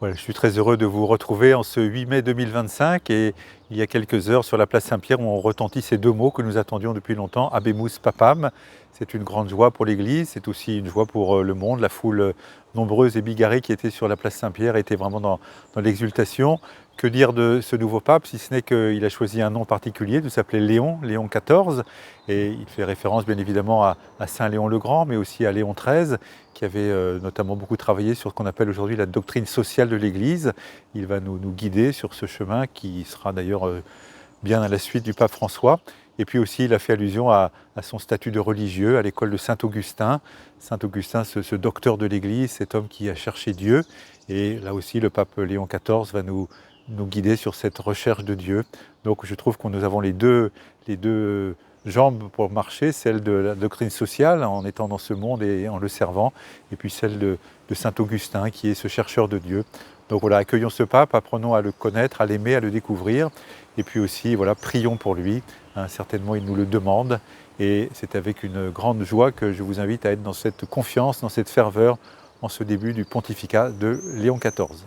Voilà, je suis très heureux de vous retrouver en ce 8 mai 2025 et il y a quelques heures sur la place Saint-Pierre où ont retenti ces deux mots que nous attendions depuis longtemps, Habemus Papam. C'est une grande joie pour l'Église, c'est aussi une joie pour le monde. La foule nombreuse et bigarrée qui était sur la place Saint-Pierre était vraiment dans l'exultation. Que dire de ce nouveau pape, si ce n'est qu'il a choisi un nom particulier, il s'appelait Léon XIV, et il fait référence bien évidemment à Saint Léon le Grand, mais aussi à Léon XIII, qui avait notamment beaucoup travaillé sur ce qu'on appelle aujourd'hui la doctrine sociale de l'Église. Il va nous guider sur ce chemin qui sera d'ailleurs bien à la suite du pape François. Et puis aussi, il a fait allusion à son statut de religieux, à l'école de Saint-Augustin. Saint-Augustin, ce docteur de l'Église, cet homme qui a cherché Dieu. Et là aussi, le pape Léon XIV va nous guider sur cette recherche de Dieu. Donc je trouve que nous avons les deux jambes pour marcher, celle de la doctrine sociale en étant dans ce monde et en le servant, et puis celle de Saint-Augustin qui est ce chercheur de Dieu. Donc voilà, accueillons ce pape, apprenons à le connaître, à l'aimer, à le découvrir, et puis aussi voilà, prions pour lui. Certainement il nous le demande, et c'est avec une grande joie que je vous invite à être dans cette confiance, dans cette ferveur, en ce début du pontificat de Léon XIV.